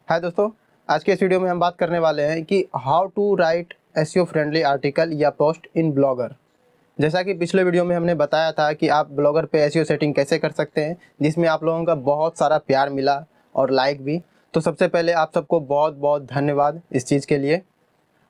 हाय दोस्तों, आज के इस वीडियो में हम बात करने वाले हैं कि how to write SEO friendly article या पोस्ट इन ब्लॉगर। जैसा कि पिछले वीडियो में हमने बताया था कि आप ब्लॉगर पे एसईओ सेटिंग कैसे कर सकते हैं, जिसमें आप लोगों का बहुत सारा प्यार मिला और लाइक भी। तो सबसे पहले आप सबको बहुत बहुत धन्यवाद इस चीज़ के लिए।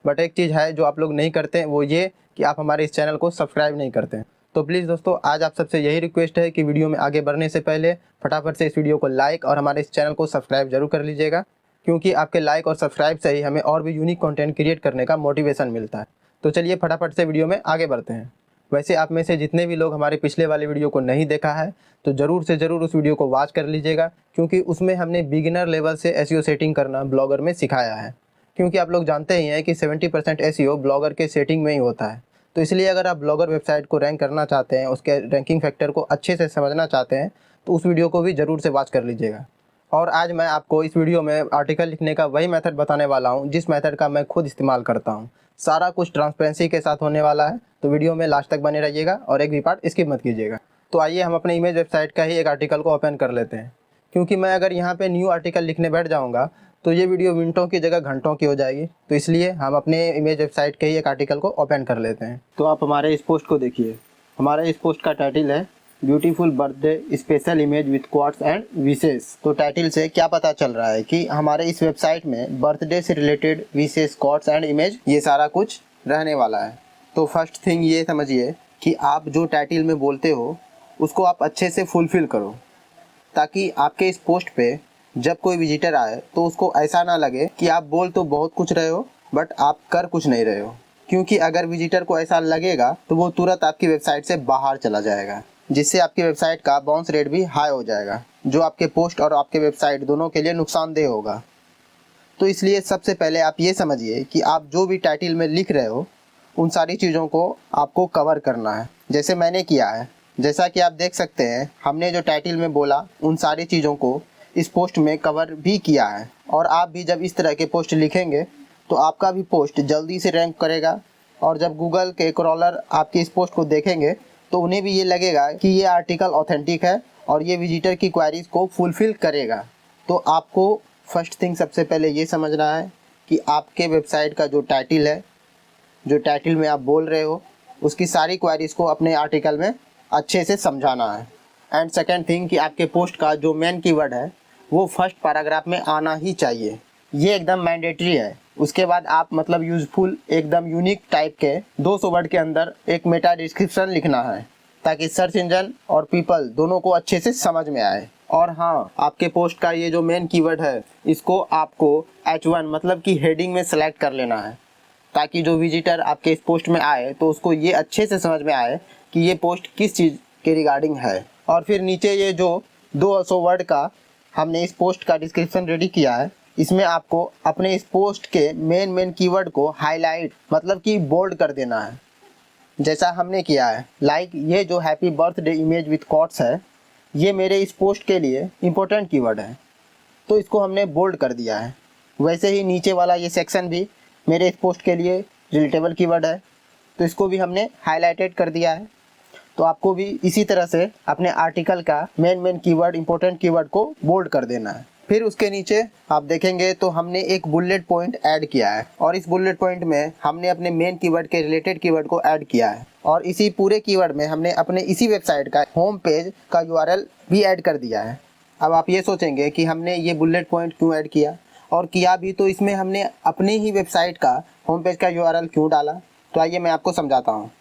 बट एक चीज़ है जो आप लोग नहीं करते हैं, वो ये कि आप हमारे इस चैनल को सब्सक्राइब नहीं करते हैं। तो प्लीज़ दोस्तों, आज आप सबसे यही रिक्वेस्ट है कि वीडियो में आगे बढ़ने से पहले फटाफट से इस वीडियो को लाइक और हमारे इस चैनल को सब्सक्राइब जरूर कर लीजिएगा, क्योंकि आपके लाइक और सब्सक्राइब से ही हमें और भी यूनिक कंटेंट क्रिएट करने का मोटिवेशन मिलता है। तो चलिए फटाफट से वीडियो में आगे बढ़ते हैं। वैसे आप में से जितने भी लोग हमारे पिछले वाले वीडियो को नहीं देखा है, तो ज़रूर से ज़रूर उस वीडियो को वॉच कर लीजिएगा, क्योंकि उसमें हमने बिगिनर लेवल से एसईओ सेटिंग करना ब्लॉगर में सिखाया है। क्योंकि आप लोग जानते ही हैं कि 70% एसईओ ब्लॉगर के सेटिंग में ही होता है। तो इसलिए अगर आप ब्लॉगर वेबसाइट को रैंक करना चाहते हैं, उसके रैंकिंग फैक्टर को अच्छे से समझना चाहते हैं, तो उस वीडियो को भी ज़रूर से वॉच कर लीजिएगा। और आज मैं आपको इस वीडियो में आर्टिकल लिखने का वही मेथड बताने वाला हूं, जिस मेथड का मैं खुद इस्तेमाल करता हूं। सारा कुछ ट्रांसपेरेंसी के साथ होने वाला है, तो वीडियो में लास्ट तक बने रहिएगा और एक भी पार्ट स्किप मत कीजिएगा। तो आइए हम अपने इमेज वेबसाइट का ही एक आर्टिकल को ओपन कर लेते हैं, क्योंकि मैं अगर यहाँ पे न्यू आर्टिकल लिखने बैठ जाऊँगा तो ये वीडियो मिनटों की जगह घंटों की हो जाएगी। तो इसलिए हम अपने इमेज वेबसाइट के ही एक आर्टिकल को ओपन कर लेते हैं। तो आप हमारे इस पोस्ट को देखिए। हमारे इस पोस्ट का टाइटल है beautiful birthday special image with quotes and wishes. तो टाइटल से क्या पता चल रहा है कि हमारे इस वेबसाइट में बर्थडे से related wishes, quotes and image, ये सारा कुछ रहने वाला है। तो फर्स्ट थिंग ये समझिए कि आप जो टाइटल में बोलते हो उसको आप अच्छे से फुलफिल करो, ताकि आपके इस पोस्ट पे जब कोई विजिटर आए तो उसको ऐसा ना लगे कि आप बोल तो बहुत कुछ रहे हो बट आप कर कुछ नहीं रहे हो। क्योंकि अगर विजिटर को ऐसा लगेगा तो वो तुरंत आपकी वेबसाइट से बाहर चला जाएगा, जिससे आपकी वेबसाइट का बाउंस रेट भी हाई हो जाएगा, जो आपके पोस्ट और आपके वेबसाइट दोनों के लिए नुकसानदेह होगा। तो इसलिए सबसे पहले आप ये समझिए कि आप जो भी टाइटल में लिख रहे हो उन सारी चीज़ों को आपको कवर करना है, जैसे मैंने किया है। जैसा कि आप देख सकते हैं, हमने जो टाइटल में बोला उन सारी चीज़ों को इस पोस्ट में कवर भी किया है। और आप भी जब इस तरह के पोस्ट लिखेंगे तो आपका भी पोस्ट जल्दी से रैंक करेगा, और जब गूगल के क्रॉलर आपकी इस पोस्ट को देखेंगे तो उन्हें भी ये लगेगा कि ये आर्टिकल ऑथेंटिक है और ये विजिटर की क्वेरीज को फुलफिल करेगा। तो आपको फर्स्ट थिंग सबसे पहले ये समझना है कि आपके वेबसाइट का जो टाइटल है, जो टाइटल में आप बोल रहे हो, उसकी सारी क्वेरीज को अपने आर्टिकल में अच्छे से समझाना है। एंड सेकेंड थिंग कि आपके पोस्ट का जो मेन कीवर्ड है वो फर्स्ट पैराग्राफ में आना ही चाहिए, ये एकदम मैंडेटरी है। उसके बाद आप मतलब यूजफुल, एकदम यूनिक टाइप के 200 वर्ड के अंदर एक मेटा डिस्क्रिप्शन लिखना है, ताकि सर्च इंजन और पीपल दोनों को अच्छे से समझ में आए। और हाँ, आपके पोस्ट का ये जो मेन कीवर्ड है, इसको आपको H1 मतलब कि हेडिंग में सेलेक्ट कर लेना है, ताकि जो विजिटर आपके इस पोस्ट में आए तो उसको ये अच्छे से समझ में आए कि ये पोस्ट किस चीज़ के रिगार्डिंग है। और फिर नीचे ये जो 200 वर्ड का हमने इस पोस्ट का डिस्क्रिप्शन रेडी किया है, इसमें आपको अपने इस पोस्ट के मेन कीवर्ड को हाईलाइट मतलब कि बोल्ड कर देना है, जैसा हमने किया है। लाइक ये जो happy birthday image with quotes है, ये मेरे इस पोस्ट के लिए इम्पोर्टेंट कीवर्ड है, तो इसको हमने बोल्ड कर दिया है। वैसे ही नीचे वाला ये सेक्शन भी मेरे इस पोस्ट के लिए रिलेटेबल कीवर्ड है, तो इसको भी हमने हाईलाइटेड कर दिया है। तो आपको भी इसी तरह से अपने आर्टिकल का मेन कीवर्ड, इंपॉर्टेंट कीवर्ड को बोल्ड कर देना है। फिर उसके नीचे आप देखेंगे तो हमने एक बुलेट पॉइंट ऐड किया है, और इस बुलेट पॉइंट में हमने अपने मेन कीवर्ड के रिलेटेड कीवर्ड को ऐड किया है। और इसी पूरे कीवर्ड में हमने अपने इसी वेबसाइट का होम पेज का URL भी ऐड कर दिया है। अब आप ये सोचेंगे कि हमने ये बुलेट पॉइंट क्यों ऐड किया, और किया भी तो इसमें हमने अपने ही वेबसाइट का होम पेज का URL क्यों डाला। तो आइए मैं आपको समझाता हूँ।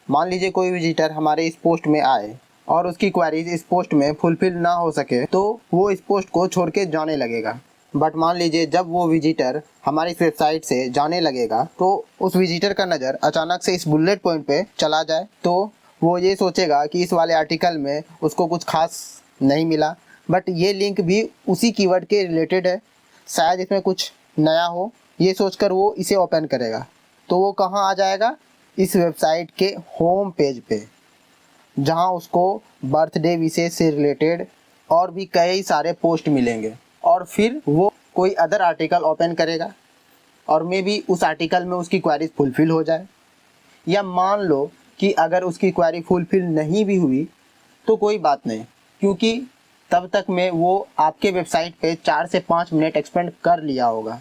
मान लीजिए कोई विजिटर हमारे इस पोस्ट में आए और उसकी क्वेरीज इस पोस्ट में फुलफिल ना हो सके, तो वो इस पोस्ट को छोड़ के जाने लगेगा। बट मान लीजिए जब वो विजिटर हमारी इस वेबसाइट से जाने लगेगा तो उस विजिटर का नज़र अचानक से इस बुलेट पॉइंट पे चला जाए, तो वो ये सोचेगा कि इस वाले आर्टिकल में उसको कुछ खास नहीं मिला, बट ये लिंक भी उसी कीवर्ड के रिलेटेड है, शायद इसमें कुछ नया हो, ये सोचकर वो इसे ओपन करेगा। तो वो कहाँ आ जाएगा? इस वेबसाइट के होम पेज पे, जहां उसको बर्थडे विशेष से रिलेटेड और भी कई सारे पोस्ट मिलेंगे। और फिर वो कोई अदर आर्टिकल ओपन करेगा और मे बी उस आर्टिकल में उसकी क्वेरीज फुलफिल हो जाए, या मान लो कि अगर उसकी क्वेरी फुलफिल नहीं भी हुई तो कोई बात नहीं, क्योंकि तब तक में वो आपके वेबसाइट पे 4 से 5 मिनट एक्सपेंड कर लिया होगा,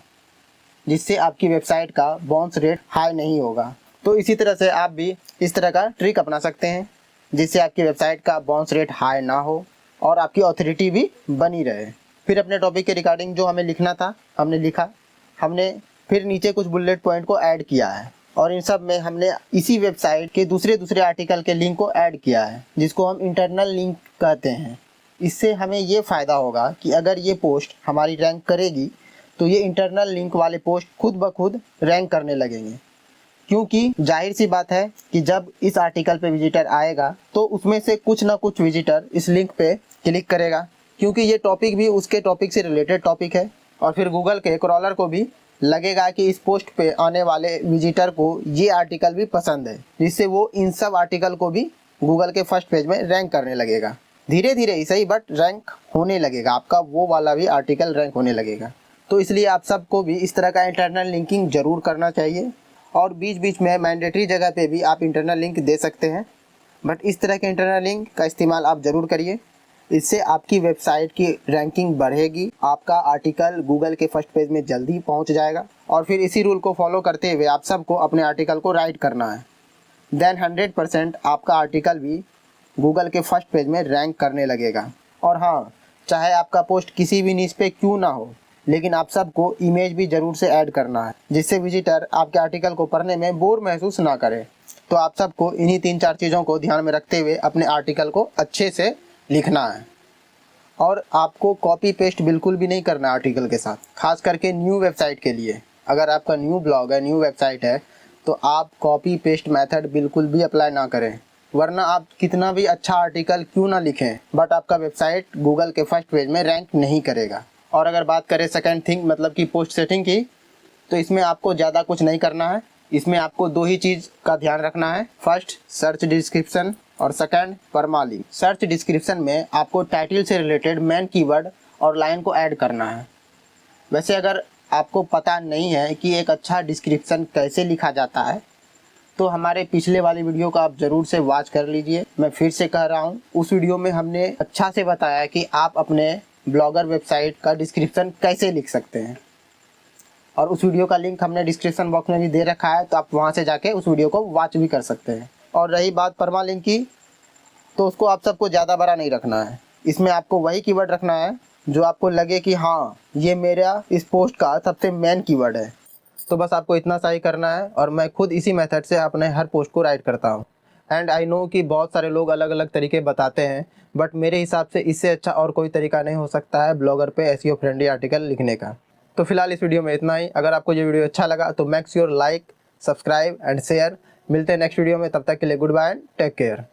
जिससे आपकी वेबसाइट का बाउंस रेट हाई नहीं होगा। तो इसी तरह से आप भी इस तरह का ट्रिक अपना सकते हैं, जिससे आपकी वेबसाइट का बाउंस रेट हाई ना हो और आपकी ऑथोरिटी भी बनी रहे। फिर अपने टॉपिक के रिगार्डिंग जो हमें लिखना था हमने लिखा, हमने फिर नीचे कुछ बुलेट पॉइंट को ऐड किया है और इन सब में हमने इसी वेबसाइट के दूसरे आर्टिकल के लिंक को ऐड किया है, जिसको हम इंटरनल लिंक कहते हैं। इससे हमें ये फ़ायदा होगा कि अगर ये पोस्ट हमारी रैंक करेगी तो ये इंटरनल लिंक वाले पोस्ट खुद ब खुद रैंक करने लगेंगे, क्योंकि जाहिर सी बात है कि जब इस आर्टिकल पे विजिटर आएगा तो उसमें से कुछ ना कुछ विजिटर इस लिंक पे क्लिक करेगा, क्योंकि ये टॉपिक भी उसके टॉपिक से रिलेटेड टॉपिक है। और फिर गूगल के क्रॉलर को भी लगेगा कि इस पोस्ट पे आने वाले विजिटर को ये आर्टिकल भी पसंद है, जिससे वो इन सब आर्टिकल को भी गूगल के फर्स्ट पेज में रैंक करने लगेगा। धीरे धीरे ही सही, बट रैंक होने लगेगा, आपका वो वाला भी आर्टिकल रैंक होने लगेगा। तो इसलिए आप सबको भी इस तरह का इंटरनल लिंकिंग ज़रूर करना चाहिए और बीच बीच में मैंडेटरी जगह पे भी आप इंटरनल लिंक दे सकते हैं, बट इस तरह के इंटरनल लिंक का इस्तेमाल आप ज़रूर करिए। इससे आपकी वेबसाइट की रैंकिंग बढ़ेगी, आपका आर्टिकल गूगल के फर्स्ट पेज में जल्दी पहुंच जाएगा। और फिर इसी रूल को फॉलो करते हुए आप सबको अपने आर्टिकल को राइट करना है, देन 100% आपका आर्टिकल भी गूगल के फर्स्ट पेज में रैंक करने लगेगा। और हाँ, चाहे आपका पोस्ट किसी भी नीश पे क्यों ना हो, लेकिन आप सबको इमेज भी ज़रूर से ऐड करना है, जिससे विजिटर आपके आर्टिकल को पढ़ने में बोर महसूस ना करे। तो आप सबको इन्हीं 3-4 चीज़ों को ध्यान में रखते हुए अपने आर्टिकल को अच्छे से लिखना है। और आपको कॉपी पेस्ट बिल्कुल भी नहीं करना आर्टिकल के साथ, खास करके न्यू वेबसाइट के लिए। अगर आपका न्यू ब्लॉग है, न्यू वेबसाइट है, तो आप कॉपी पेस्ट मेथड बिल्कुल भी अप्लाई ना करें, वरना आप कितना भी अच्छा आर्टिकल क्यों ना लिखें, बट आपका वेबसाइट गूगल के फर्स्ट पेज में रैंक नहीं करेगा। और अगर बात करें सेकंड थिंग मतलब कि पोस्ट सेटिंग की, तो इसमें आपको ज़्यादा कुछ नहीं करना है। इसमें आपको 2 ही चीज़ का ध्यान रखना है, फर्स्ट सर्च डिस्क्रिप्शन और सेकंड परमालिंक। सर्च डिस्क्रिप्शन में आपको टाइटल से रिलेटेड मेन कीवर्ड और लाइन को ऐड करना है। वैसे अगर आपको पता नहीं है कि एक अच्छा डिस्क्रिप्शन कैसे लिखा जाता है, तो हमारे पिछले वाली वीडियो को आप ज़रूर से वॉच कर लीजिए। मैं फिर से कह रहा हूँ, उस वीडियो में हमने अच्छा से बताया कि आप अपने ब्लॉगर वेबसाइट का डिस्क्रिप्शन कैसे लिख सकते हैं, और उस वीडियो का लिंक हमने डिस्क्रिप्शन बॉक्स में भी दे रखा है, तो आप वहाँ से जाके उस वीडियो को वॉच भी कर सकते हैं। और रही बात परमालिंक की, तो उसको आप सबको ज़्यादा बड़ा नहीं रखना है। इसमें आपको वही कीवर्ड रखना है जो आपको लगे कि हाँ ये मेरा इस पोस्ट का सबसे मेन कीवर्ड है। तो बस आपको इतना सा ही करना है, और मैं खुद इसी मेथड से अपने हर पोस्ट को राइट करता हूँ। एंड आई नो कि बहुत सारे लोग अलग अलग तरीके बताते हैं, बट मेरे हिसाब से इससे अच्छा और कोई तरीका नहीं हो सकता है ब्लॉगर पे एसईओ फ्रेंडली आर्टिकल लिखने का। तो फिलहाल इस वीडियो में इतना ही। अगर आपको ये वीडियो अच्छा लगा तो make sure like, subscribe and share. मिलते हैं नेक्स्ट वीडियो में, तब तक के लिए goodbye and take care.